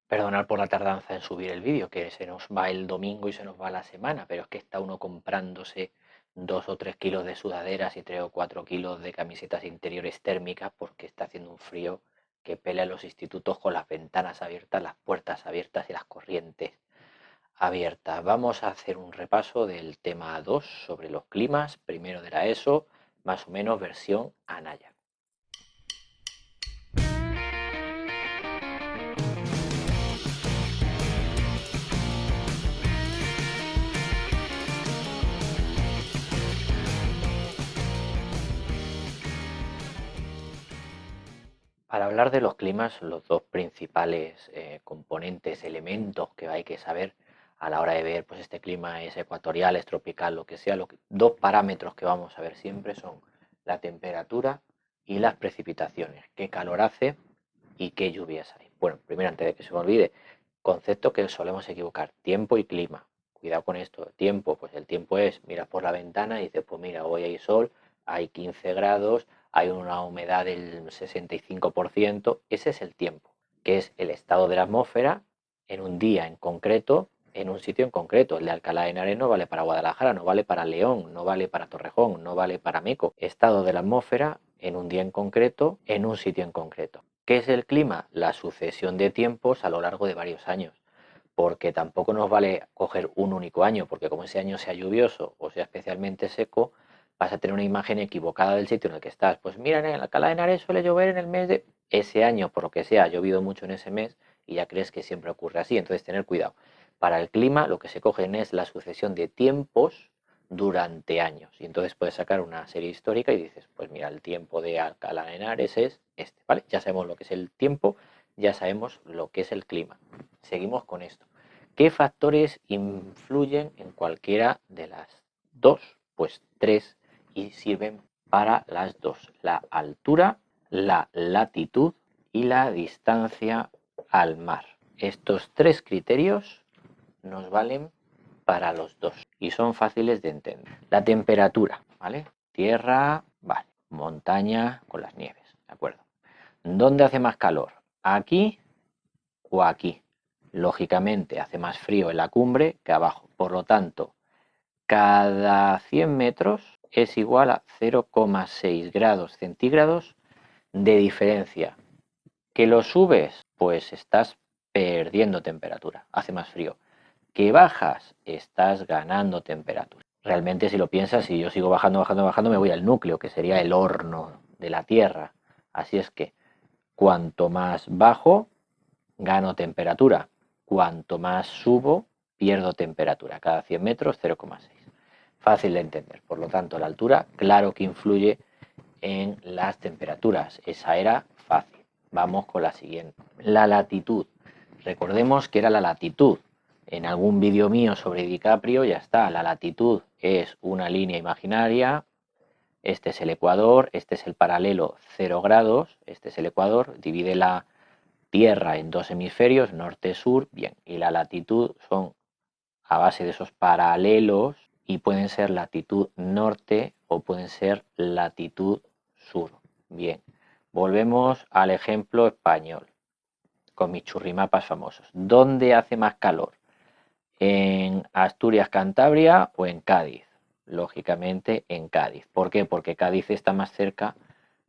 Perdonad por la tardanza en subir el vídeo, que se nos va el domingo y se nos va la semana, pero es que está uno comprándose 2 o 3 kilos de sudaderas y 3 o 4 kilos de camisetas interiores térmicas porque está haciendo un frío que pelea en los institutos con las ventanas abiertas, las puertas abiertas y las corrientes abiertas. Vamos a hacer un repaso del tema 2 sobre los climas, primero de la ESO, más o menos versión Anaya. Para hablar de los climas, los dos principales componentes, elementos que hay que saber a la hora de ver, pues este clima es ecuatorial, es tropical, lo que sea, dos parámetros que vamos a ver siempre son la temperatura y las precipitaciones, qué calor hace y qué lluvias hay. Bueno, primero antes de que se me olvide, concepto que solemos equivocar, tiempo y clima. Cuidado con esto, tiempo, pues el tiempo es, miras por la ventana y dices, pues mira, hoy hay sol, hay 15 grados, hay una humedad del 65%, ese es el tiempo, que es el estado de la atmósfera en un día en concreto, en un sitio en concreto. El de Alcalá de Henares no vale para Guadalajara, no vale para León, no vale para Torrejón, no vale para Meco. Estado de la atmósfera en un día en concreto, en un sitio en concreto. ¿Qué es el clima? La sucesión de tiempos a lo largo de varios años, porque tampoco nos vale coger un único año, porque como ese año sea lluvioso o sea especialmente seco, vas a tener una imagen equivocada del sitio en el que estás. Pues mira, en Alcalá de Henares suele llover en el mes de ese año, por lo que sea, ha llovido mucho en ese mes y ya crees que siempre ocurre así, entonces tener cuidado. Para el clima lo que se cogen es la sucesión de tiempos durante años. Y entonces puedes sacar una serie histórica y dices, pues mira, el tiempo de Alcalá de Henares es este, ¿vale? Ya sabemos lo que es el tiempo, ya sabemos lo que es el clima. Seguimos con esto. ¿Qué factores influyen en cualquiera de las dos? Pues tres y sirven para las dos. La altura, la latitud y la distancia al mar. Estos tres criterios nos valen para los dos y son fáciles de entender. La temperatura, ¿vale? Tierra, vale. Montaña con las nieves, ¿de acuerdo? ¿Dónde hace más calor? ¿Aquí o aquí? Lógicamente hace más frío en la cumbre que abajo. Por lo tanto, cada 100 metros es igual a 0,6 grados centígrados de diferencia. ¿Que lo subes? Pues estás perdiendo temperatura, hace más frío. ¿Que bajas? Estás ganando temperatura. Realmente, si lo piensas, si yo sigo bajando, bajando, bajando, me voy al núcleo, que sería el horno de la Tierra. Así es que cuanto más bajo, gano temperatura. Cuanto más subo, pierdo temperatura. Cada 100 metros, 0,6. Fácil de entender. Por lo tanto, la altura, claro que influye en las temperaturas. Esa era fácil. Vamos con la siguiente. La latitud. Recordemos que era la latitud. En algún vídeo mío sobre DiCaprio ya está. La latitud es una línea imaginaria. Este es el ecuador, este es el paralelo 0 grados, este es el ecuador. Divide la Tierra en dos hemisferios, norte-sur, bien. Y la latitud son a base de esos paralelos y pueden ser latitud norte o pueden ser latitud sur. Bien, volvemos al ejemplo español con mis churrimapas famosos. ¿Dónde hace más calor? ¿En Asturias, Cantabria o en Cádiz? Lógicamente en Cádiz. ¿Por qué? Porque Cádiz está más cerca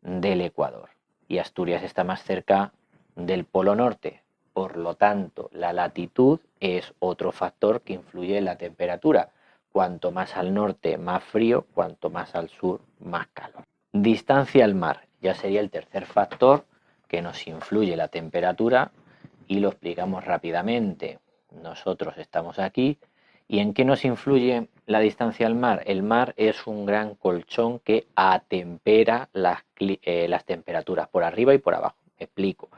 del Ecuador y Asturias está más cerca del Polo Norte. Por lo tanto, la latitud es otro factor que influye en la temperatura. Cuanto más al norte, más frío, cuanto más al sur, más calor. Distancia al mar, ya sería el tercer factor que nos influye la temperatura y lo explicamos rápidamente. Nosotros estamos aquí. ¿Y en qué nos influye la distancia al mar? El mar es un gran colchón que atempera las temperaturas por arriba y por abajo. Me explico.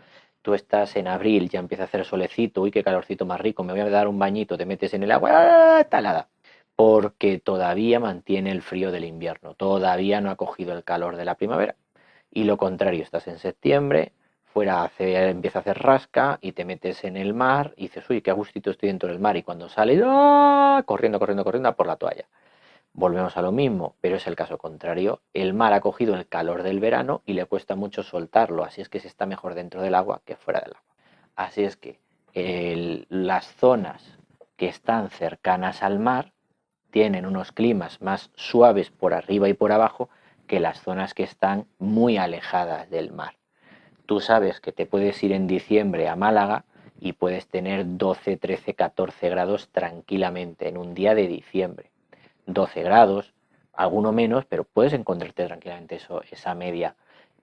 Tú estás en abril, ya empieza a hacer solecito, uy, qué calorcito más rico, me voy a dar un bañito, te metes en el agua, ¡ah! Talada. Porque todavía mantiene el frío del invierno, todavía no ha cogido el calor de la primavera. Y lo contrario, estás en septiembre, fuera empieza a hacer rasca y te metes en el mar y dices, uy, qué a gustito estoy dentro del mar. Y cuando sales, ¡ah! Corriendo, corriendo, corriendo a por la toalla. Volvemos a lo mismo, pero es el caso contrario. El mar ha cogido el calor del verano y le cuesta mucho soltarlo, así es que se está mejor dentro del agua que fuera del agua. Así es que las zonas que están cercanas al mar tienen unos climas más suaves por arriba y por abajo que las zonas que están muy alejadas del mar. Tú sabes que te puedes ir en diciembre a Málaga y puedes tener 12, 13, 14 grados tranquilamente en un día de diciembre. 12 grados, alguno menos, pero puedes encontrarte tranquilamente esa media.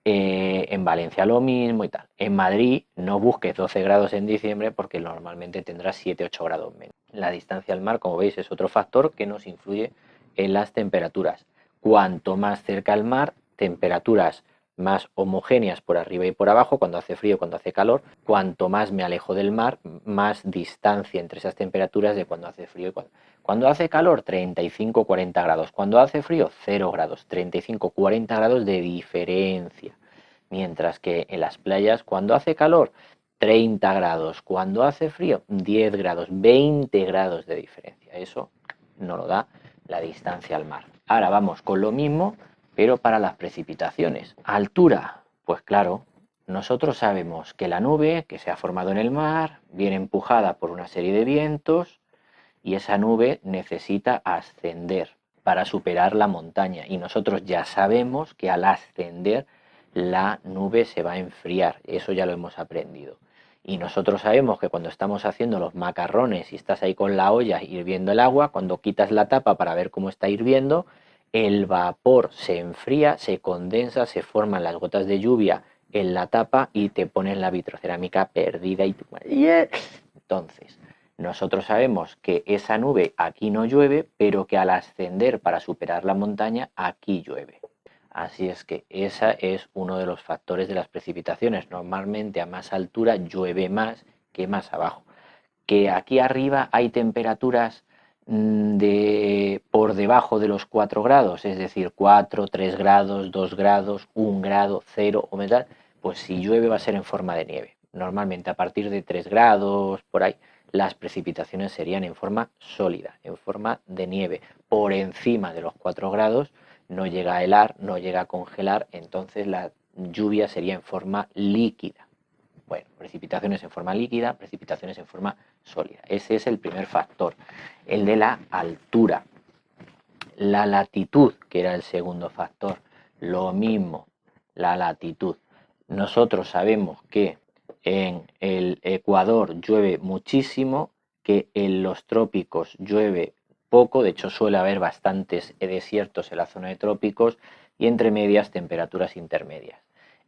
En Valencia lo mismo y tal. En Madrid no busques 12 grados en diciembre porque normalmente tendrás 7, 8 grados menos. La distancia al mar, como veis, es otro factor que nos influye en las temperaturas. Cuanto más cerca al mar, temperaturas más homogéneas por arriba y por abajo, cuando hace frío, cuando hace calor. Cuanto más me alejo del mar, más distancia entre esas temperaturas de cuando hace frío y cuando hace calor, 35, 40 grados. Cuando hace frío, 0 grados, 35, 40 grados de diferencia. Mientras que en las playas, cuando hace calor, 30 grados. Cuando hace frío, 10 grados, 20 grados de diferencia. Eso no lo da la distancia al mar. Ahora vamos con lo mismo, pero para las precipitaciones. Altura, pues claro, nosotros sabemos que la nube que se ha formado en el mar viene empujada por una serie de vientos y esa nube necesita ascender para superar la montaña. Y nosotros ya sabemos que al ascender la nube se va a enfriar. Eso ya lo hemos aprendido. Y nosotros sabemos que cuando estamos haciendo los macarrones y estás ahí con la olla hirviendo el agua, cuando quitas la tapa para ver cómo está hirviendo, el vapor se enfría, se condensa, se forman las gotas de lluvia en la tapa y te pones la vitrocerámica perdida y entonces nosotros sabemos que esa nube aquí no llueve, pero que al ascender para superar la montaña aquí llueve. Así es que ese es uno de los factores de las precipitaciones. Normalmente a más altura llueve más que más abajo. Que aquí arriba hay temperaturas por debajo de los 4 grados, es decir, 4, 3 grados, 2 grados, 1 grado, 0 o metal, pues si llueve va a ser en forma de nieve. Normalmente a partir de 3 grados, por ahí, las precipitaciones serían en forma sólida, en forma de nieve. Por encima de los 4 grados no llega a helar, no llega a congelar, entonces la lluvia sería en forma líquida. Bueno, precipitaciones en forma líquida, precipitaciones en forma sólida. Ese es el primer factor, el de la altura. La latitud, que era el segundo factor, lo mismo, la latitud. Nosotros sabemos que en el Ecuador llueve muchísimo, que en los trópicos llueve poco, de hecho suele haber bastantes desiertos en la zona de trópicos y entre medias temperaturas intermedias.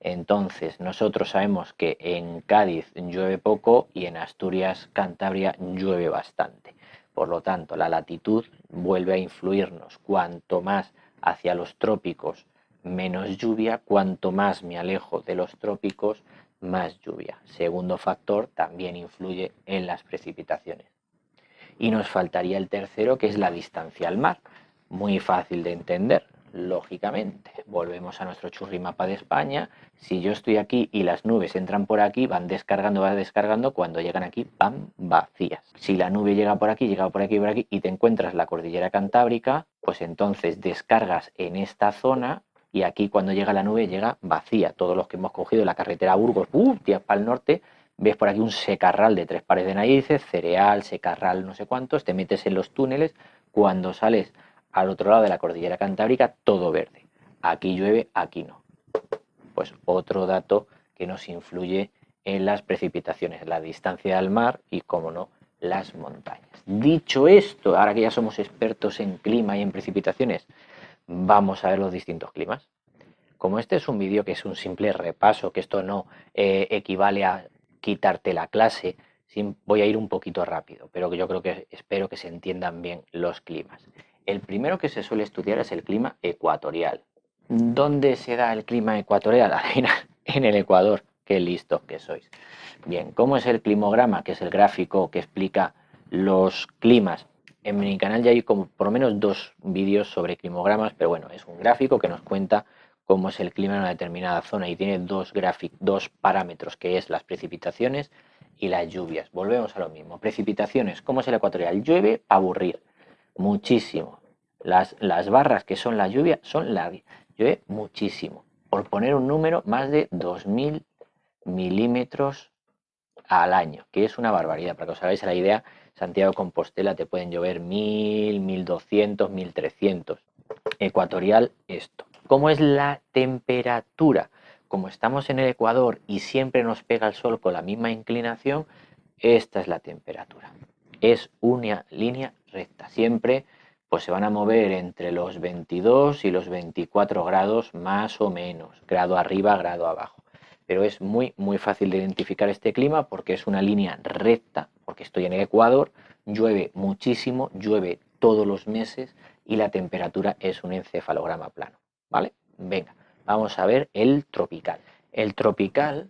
Entonces nosotros sabemos que en Cádiz llueve poco y en Asturias, Cantabria llueve bastante. Por lo tanto, la latitud vuelve a influirnos. Cuanto más hacia los trópicos, menos lluvia. Cuanto más me alejo de los trópicos, más lluvia. Segundo factor, también influye en las precipitaciones. Y nos faltaría el tercero, que es la distancia al mar. Muy fácil de entender, lógicamente. Volvemos a nuestro churrimapa de España. Si yo estoy aquí y las nubes entran por aquí, van descargando, cuando llegan aquí van vacías. Si la nube llega por aquí y te encuentras la cordillera cantábrica, pues entonces descargas en esta zona y aquí cuando llega la nube llega vacía. Todos los que hemos cogido la carretera Burgos, tías para el norte, ves por aquí un secarral de 3 pares de narices, cereal, secarral, no sé cuántos, te metes en los túneles, cuando sales al otro lado de la cordillera cantábrica, todo verde. Aquí llueve, aquí no. Pues otro dato que nos influye en las precipitaciones, la distancia al mar y, como no, las montañas. Dicho esto, ahora que ya somos expertos en clima y en precipitaciones, vamos a ver los distintos climas. Como este es un vídeo que es un simple repaso, que esto no equivale a quitarte la clase, voy a ir un poquito rápido, pero yo creo que espero que se entiendan bien los climas. El primero que se suele estudiar es el clima ecuatorial. ¿Dónde se da el clima ecuatorial? En el Ecuador. Qué listos que sois. Bien, ¿cómo es el climograma? Que es el gráfico que explica los climas. En mi canal ya hay como por lo menos 2 vídeos sobre climogramas, pero bueno, es un gráfico que nos cuenta cómo es el clima en una determinada zona y tiene dos parámetros, que es las precipitaciones y las lluvias. Volvemos a lo mismo. Precipitaciones, ¿cómo es el ecuatorial? Llueve para aburrir, muchísimo. Las barras que son la lluvia son llueve muchísimo. Por poner un número, más de 2000 milímetros al año, que es una barbaridad. Para que os hagáis la idea, Santiago de Compostela te pueden llover 1000, 1200, 1300. Ecuatorial esto. ¿Cómo es la temperatura? Como estamos en el Ecuador y siempre nos pega el sol con la misma inclinación, esta es la temperatura. Es una línea recta. Siempre pues se van a mover entre los 22 y los 24 grados más o menos. Grado arriba, grado abajo. Pero es muy fácil de identificar este clima porque es una línea recta, porque estoy en el Ecuador, llueve muchísimo, llueve todos los meses y la temperatura es un encefalograma plano, ¿vale? Venga, vamos a ver el tropical. El tropical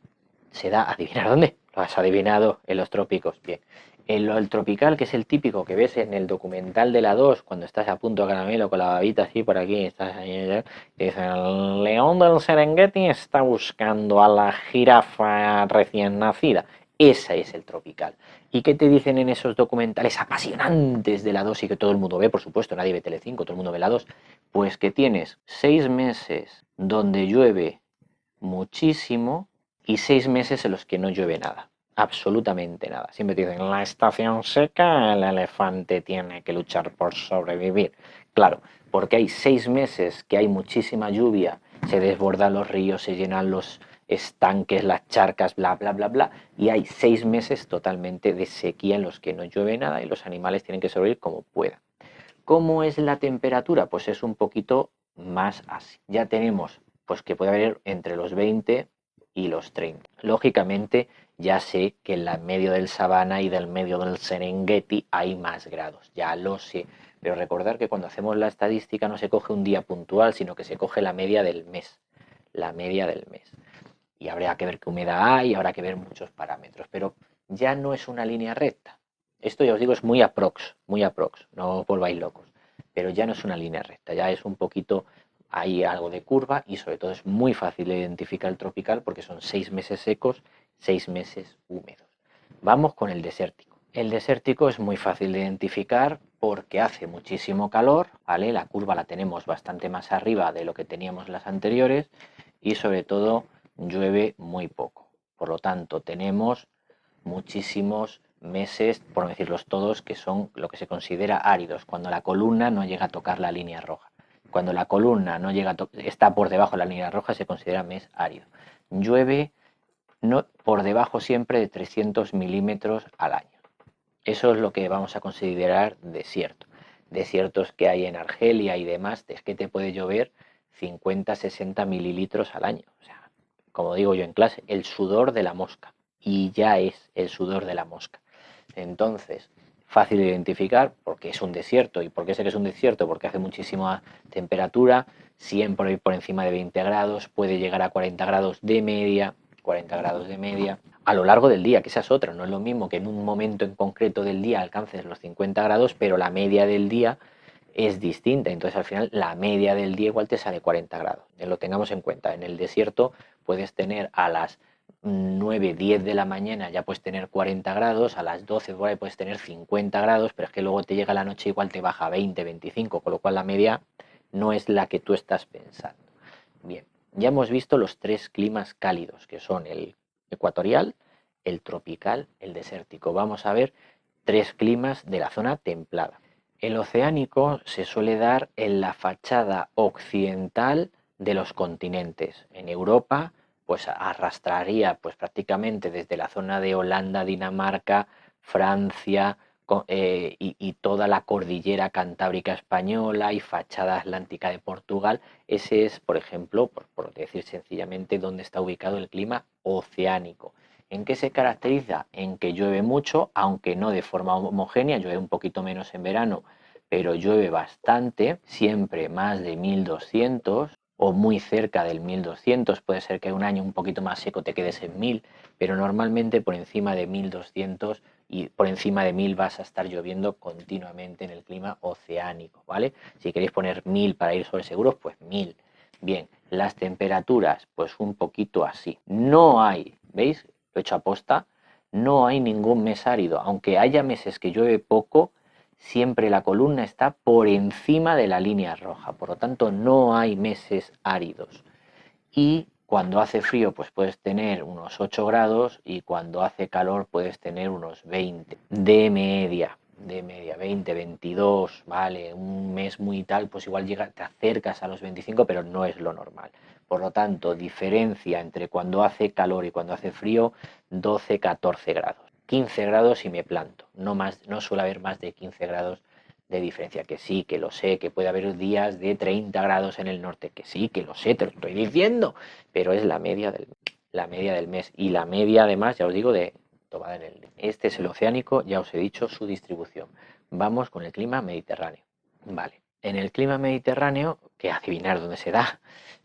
se da, ¿adivinar dónde? Lo has adivinado, en los trópicos, bien. El tropical, que es el típico que ves en el documental de la 2, cuando estás a punto de caramelo con la babita así por aquí, estás ahí, y dicen, el león del Serengeti está buscando a la jirafa recién nacida. Ese es el tropical. ¿Y qué te dicen en esos documentales apasionantes de la 2 y que todo el mundo ve, por supuesto, nadie ve Telecinco, todo el mundo ve la 2? Pues que tienes 6 meses donde llueve muchísimo y 6 meses en los que no llueve nada. Absolutamente nada. Siempre te dicen, en la estación seca el elefante tiene que luchar por sobrevivir. Claro, porque hay 6 meses que hay muchísima lluvia, se desbordan los ríos, se llenan los estanques, las charcas, bla, bla, bla, bla, y hay 6 meses totalmente de sequía en los que no llueve nada y los animales tienen que sobrevivir como puedan. ¿Cómo es la temperatura? Pues es un poquito más así. Ya tenemos pues que puede haber entre los 20 y los 30. Lógicamente ya sé que en la medio del Sabana y del medio del Serengeti hay más grados, ya lo sé. Pero recordar que cuando hacemos la estadística no se coge un día puntual, sino que se coge la media del mes. La media del mes. Y habrá que ver qué humedad hay, habrá que ver muchos parámetros. Pero ya no es una línea recta. Esto ya os digo es muy aprox, no os volváis locos. Pero ya no es una línea recta, ya es un poquito, hay algo de curva y sobre todo es muy fácil de identificar el tropical porque son 6 meses secos, 6 meses húmedos. Vamos con el desértico. El desértico es muy fácil de identificar porque hace muchísimo calor, ¿vale? La curva la tenemos bastante más arriba de lo que teníamos las anteriores y sobre todo llueve muy poco. Por lo tanto, tenemos muchísimos meses, por no decirlos todos, que son lo que se considera áridos, cuando la columna no llega a tocar la línea roja. Cuando la columna no llega está por debajo de la línea roja, se considera mes árido. Llueve no, por debajo siempre de 300 milímetros al año. Eso es lo que vamos a considerar desierto. Desiertos que hay en Argelia y demás, es que te puede llover 50, 60 mililitros al año. O sea, como digo yo en clase, el sudor de la mosca. Y ya es el sudor de la mosca. Entonces, fácil de identificar porque es un desierto. ¿Y por qué sé que es un desierto? Porque hace muchísima temperatura, siempre por encima de 20 grados, puede llegar a 40 grados de media, 40 grados de media a lo largo del día, que esa es otra. No es lo mismo que en un momento en concreto del día alcances los 50 grados, pero la media del día es distinta. Entonces al final la media del día igual te sale 40 grados. Lo tengamos en cuenta. En el desierto puedes tener a las 9, 10 de la mañana ya puedes tener 40 grados, a las 12 por ahí puedes tener 50 grados, pero es que luego te llega la noche igual te baja a 20, 25, con lo cual la media no es la que tú estás pensando. Bien, ya hemos visto los 3 climas cálidos, que son el ecuatorial, el tropical, el desértico. Vamos a ver 3 climas de la zona templada. El oceánico se suele dar en la fachada occidental de los continentes. En Europa, pues arrastraría pues prácticamente desde la zona de Holanda, Dinamarca, Francia y toda la cordillera cantábrica española y fachada atlántica de Portugal. Ese es, por ejemplo, por decir sencillamente, donde está ubicado el clima oceánico. ¿En qué se caracteriza? En que llueve mucho, aunque no de forma homogénea, llueve un poquito menos en verano, pero llueve bastante, siempre más de 1200 o muy cerca del 1200, puede ser que un año un poquito más seco te quedes en 1000, pero normalmente por encima de 1200 y por encima de 1000 vas a estar lloviendo continuamente en el clima oceánico, ¿vale? Si queréis poner 1000 para ir sobre seguros, pues 1000. Bien, las temperaturas, pues un poquito así. No hay, ¿veis? Lo he hecho aposta, no hay ningún mes árido. Aunque haya meses que llueve poco, siempre la columna está por encima de la línea roja. Por lo tanto, no hay meses áridos. Y Cuando hace frío, pues puedes tener unos 8 grados y cuando hace calor puedes tener unos 20 de media 20, 22, vale, un mes muy tal, pues igual te acercas a los 25, pero no es lo normal. Por lo tanto, diferencia entre cuando hace calor y cuando hace frío, 12, 14 grados. 15 grados y me planto, no más, no suele haber más de 15 grados de diferencia, que sí, que lo sé, que puede haber días de 30 grados en el norte, que sí, que lo sé, te lo estoy diciendo, pero es la media del mes y la media además, ya os digo, de tomada en el... Este es el oceánico, ya os he dicho su distribución. Vamos con el clima mediterráneo. Vale, en el clima mediterráneo, que adivinar dónde se da.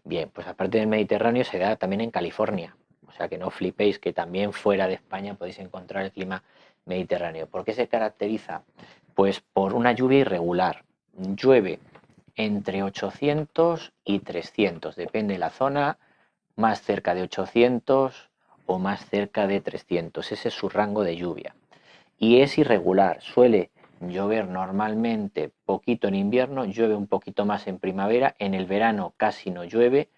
Bien, pues aparte del Mediterráneo se da también en California. O sea que no flipéis que también fuera de España podéis encontrar el clima mediterráneo. ¿Por qué se caracteriza? Pues por una lluvia irregular. Llueve entre 800 y 300, depende de la zona, más cerca de 800 o más cerca de 300. Ese es su rango de lluvia. Y es irregular, suele llover normalmente poquito en invierno, llueve un poquito más en primavera, en el verano casi no llueve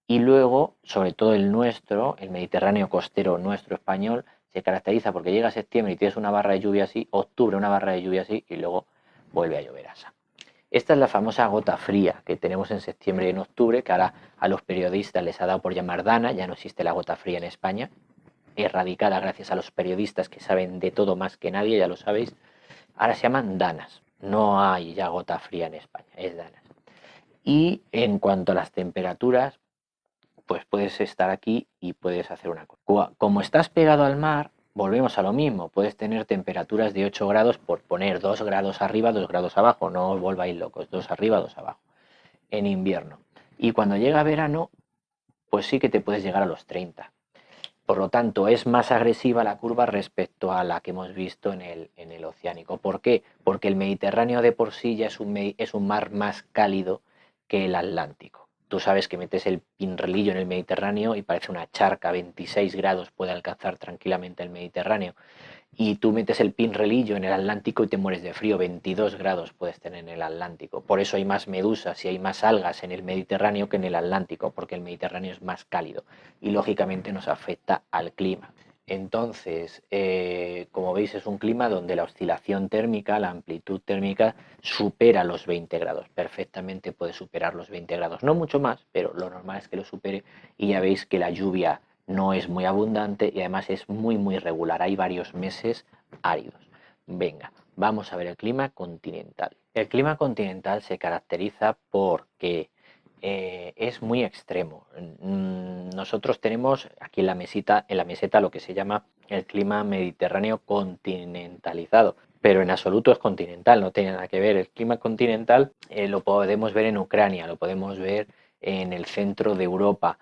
y luego, sobre todo el nuestro, el Mediterráneo costero nuestro español, se caracteriza porque llega septiembre y tienes una barra de lluvia así, octubre una barra de lluvia así y luego vuelve a llover así. Esta es la famosa gota fría que tenemos en septiembre y en octubre, que ahora a los periodistas les ha dado por llamar Dana, ya no existe la gota fría en España, erradicada gracias a los periodistas que saben de todo más que nadie, ya lo sabéis. Ahora se llaman Danas, no hay ya gota fría en España, es Danas. Y en cuanto a las temperaturas, pues puedes estar aquí y puedes hacer una cosa. Como estás pegado al mar, volvemos a lo mismo, puedes tener temperaturas de 8 grados por poner 2 grados arriba, 2 grados abajo, no os volváis locos, 2 arriba, 2 abajo, en invierno. Y cuando llega verano, pues sí que te puedes llegar a los 30. Por lo tanto, es más agresiva la curva respecto a la que hemos visto en el oceánico. ¿Por qué? Porque el Mediterráneo de por sí ya es un mar más cálido que el Atlántico. Tú sabes que metes el pinrelillo en el Mediterráneo y parece una charca, 26 grados puede alcanzar tranquilamente el Mediterráneo. Y tú metes el pinrelillo en el Atlántico y te mueres de frío, 22 grados puedes tener en el Atlántico. Por eso hay más medusas y hay más algas en el Mediterráneo que en el Atlántico, porque el Mediterráneo es más cálido y lógicamente nos afecta al clima. Entonces, como veis, es un clima donde la oscilación térmica, la amplitud térmica, supera los 20 grados. Perfectamente puede superar los 20 grados. No mucho más, pero lo normal es que lo supere y ya veis que la lluvia no es muy abundante y además es muy regular. Hay varios meses áridos. Venga, vamos a ver el clima continental. El clima continental se caracteriza porque es muy extremo. Nosotros tenemos aquí en la meseta lo que se llama el clima mediterráneo continentalizado, pero en absoluto es continental, no tiene nada que ver. El clima continental lo podemos ver en Ucrania, lo podemos ver en el centro de Europa,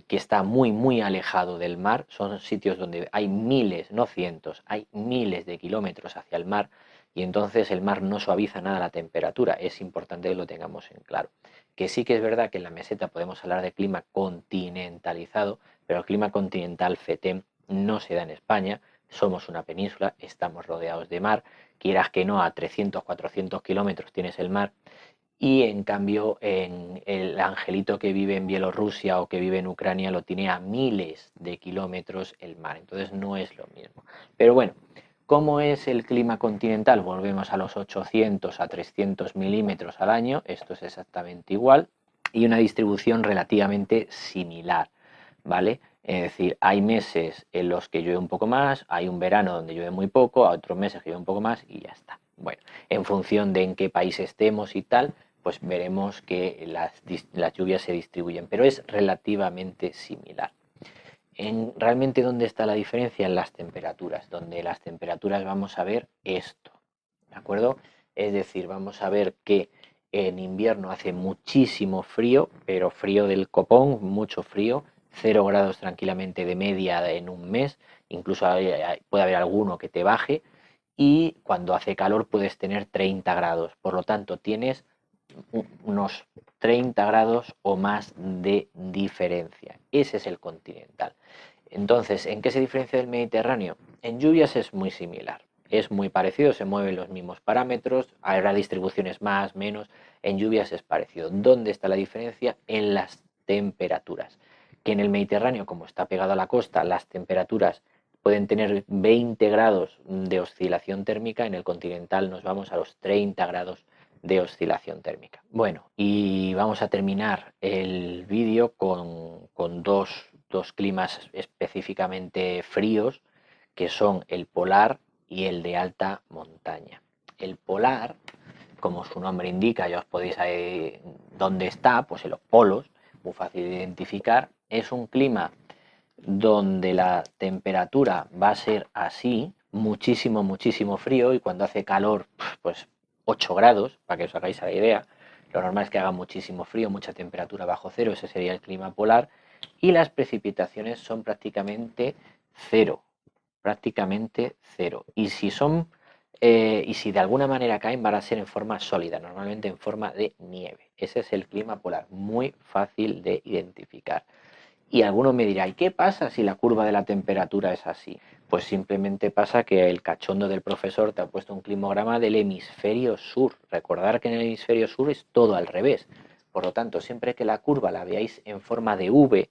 que está muy alejado del mar. Son sitios donde hay miles, no cientos, hay miles de kilómetros hacia el mar y entonces el mar no suaviza nada la temperatura. Es importante que lo tengamos en claro. Que sí que es verdad que en la meseta podemos hablar de clima continentalizado, pero el clima continental FETEM no se da en España. Somos una península, estamos rodeados de mar, quieras que no, a 300, 400 kilómetros tienes el mar, y en cambio en el angelito que vive en Bielorrusia o que vive en Ucrania lo tiene a miles de kilómetros el mar, entonces no es lo mismo. Pero bueno, ¿cómo es el clima continental? Volvemos a los 800 a 300 milímetros al año, esto es exactamente igual, y una distribución relativamente similar, ¿vale? Es decir, hay meses en los que llueve un poco más, hay un verano donde llueve muy poco, hay otros meses que llueve un poco más y ya está. Bueno, en función de en qué país estemos y tal, pues veremos que las lluvias se distribuyen, pero es relativamente similar. Realmente, ¿dónde está la diferencia? En las temperaturas, donde las temperaturas vamos a ver esto, ¿de acuerdo? Es decir, vamos a ver que en invierno hace muchísimo frío, pero frío del copón, mucho frío, 0 grados tranquilamente de media en un mes, incluso puede haber alguno que te baje, y cuando hace calor puedes tener 30 grados, por lo tanto tienes unos 30 grados o más de diferencia. Ese es el continental. Entonces, ¿en qué se diferencia del Mediterráneo? En lluvias es muy similar, es muy parecido, se mueven los mismos parámetros, habrá distribuciones más, menos, en lluvias es parecido. ¿Dónde está la diferencia? En las temperaturas. que en el Mediterráneo, como está pegado a la costa, las temperaturas pueden tener 20 grados de oscilación térmica, en el continental nos vamos a los 30 grados de oscilación térmica. Bueno, y vamos a terminar el vídeo con dos climas específicamente fríos, que son el polar y el de alta montaña. El polar, como su nombre indica, ya os podéis saber dónde está, pues en los polos, muy fácil de identificar. Es un clima donde la temperatura va a ser así, muchísimo, muchísimo frío, y cuando hace calor, pues 8 grados, para que os hagáis la idea. Lo normal es que haga muchísimo frío, mucha temperatura bajo cero, ese sería el clima polar, y las precipitaciones son prácticamente cero, y si de alguna manera caen, van a ser en forma sólida, normalmente en forma de nieve. Ese es el clima polar, muy fácil de identificar. Y alguno me dirá, ¿y qué pasa si la curva de la temperatura es así? Pues simplemente pasa que el cachondo del profesor te ha puesto un climograma del hemisferio sur. Recordar que en el hemisferio sur es todo al revés. Por lo tanto, siempre que la curva la veáis en forma de V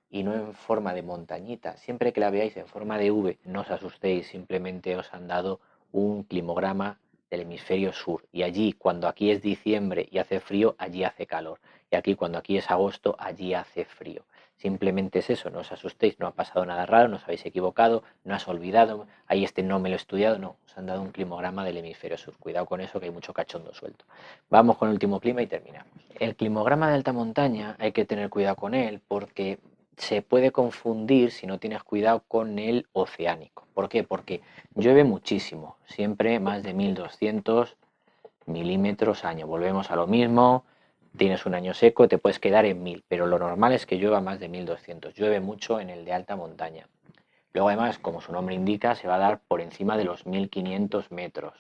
y no en forma de montañita, siempre que la veáis en forma de V, no os asustéis, simplemente os han dado un climograma del hemisferio sur. Y allí, cuando aquí es diciembre y hace frío, allí hace calor. Y aquí, cuando aquí es agosto, allí hace frío. Simplemente es eso, no os asustéis, no ha pasado nada raro, no os habéis equivocado, no has olvidado, ahí no me lo he estudiado, no, os han dado un climograma del hemisferio sur. Cuidado con eso, que hay mucho cachondo suelto. Vamos con el último clima y terminamos. El climograma de alta montaña hay que tener cuidado con él porque se puede confundir, si no tienes cuidado, con el oceánico. ¿Por qué? Porque llueve muchísimo, siempre más de 1200 milímetros año. Volvemos a lo mismo. Tienes un año seco, te puedes quedar en 1000, pero lo normal es que llueva más de 1200. Llueve mucho en el de alta montaña. Luego, además, como su nombre indica, se va a dar por encima de los 1500 metros.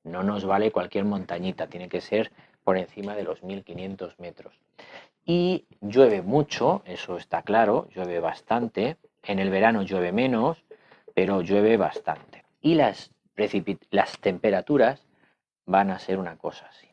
No nos vale cualquier montañita, tiene que ser por encima de los 1500 metros. Y llueve mucho, eso está claro, llueve bastante. En el verano llueve menos, pero llueve bastante. Y las temperaturas van a ser una cosa así.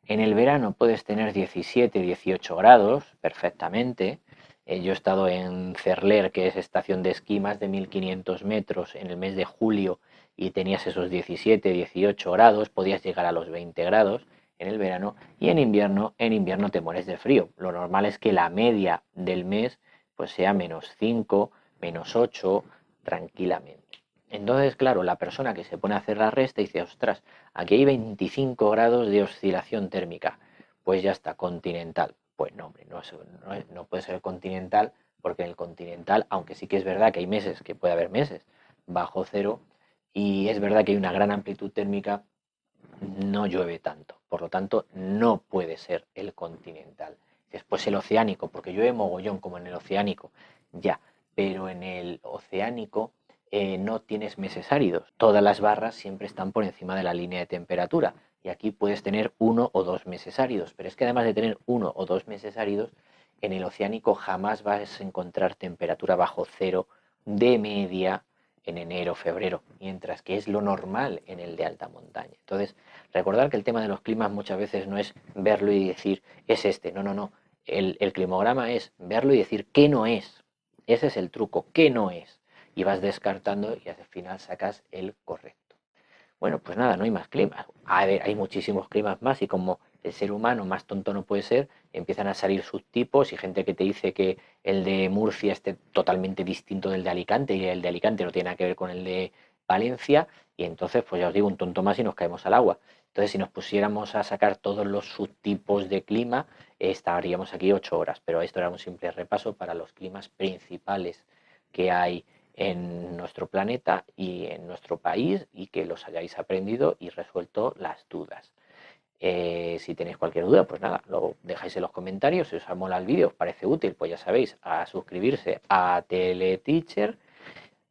En el verano puedes tener 17, 18 grados perfectamente. Yo he estado en Cerler, que es estación de esquí, más de 1500 metros en el mes de julio, y tenías esos 17, 18 grados, podías llegar a los 20 grados en el verano. Y en invierno te mueres de frío. Lo normal es que la media del mes pues sea -5, -8 tranquilamente. Entonces, claro, la persona que se pone a hacer la resta dice, ostras, aquí hay 25 grados de oscilación térmica. Pues ya está, continental. Pues no, hombre, no puede ser continental, porque en el continental, aunque sí que es verdad que hay meses, que puede haber meses bajo cero, y es verdad que hay una gran amplitud térmica, no llueve tanto. Por lo tanto, no puede ser el continental. Después el oceánico, porque llueve mogollón como en el oceánico, ya, pero en el oceánico no tienes meses áridos. Todas las barras siempre están por encima de la línea de temperatura. Y aquí puedes tener 1 o 2 meses áridos. Pero es que además de tener 1 o 2 meses áridos, en el oceánico jamás vas a encontrar temperatura bajo cero de media en enero, febrero, mientras que es lo normal en el de alta montaña. Entonces, recordar que el tema de los climas muchas veces no es verlo y decir, es este, no, no, no. El climograma es verlo y decir qué no es. Ese es el truco, qué no es. Y vas descartando y al final sacas el correcto. Bueno, pues nada, no hay más climas. A ver, hay muchísimos climas más y como el ser humano más tonto no puede ser, empiezan a salir subtipos y gente que te dice que el de Murcia esté totalmente distinto del de Alicante y el de Alicante no tiene nada que ver con el de Valencia, y entonces, pues ya os digo, un tonto más y nos caemos al agua. Entonces, si nos pusiéramos a sacar todos los subtipos de clima, estaríamos aquí 8 horas, pero esto era un simple repaso para los climas principales que hay en nuestro planeta y en nuestro país, y que los hayáis aprendido y resuelto las dudas. Si tenéis cualquier duda, pues nada, lo dejáis en los comentarios. Si os ha molado el vídeo, os parece útil, pues ya sabéis, a suscribirse a Teleteacher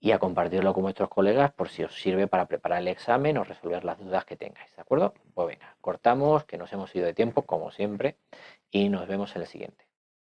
y a compartirlo con vuestros colegas por si os sirve para preparar el examen o resolver las dudas que tengáis, ¿de acuerdo? Pues venga, cortamos, que nos hemos ido de tiempo, como siempre, y nos vemos en el siguiente.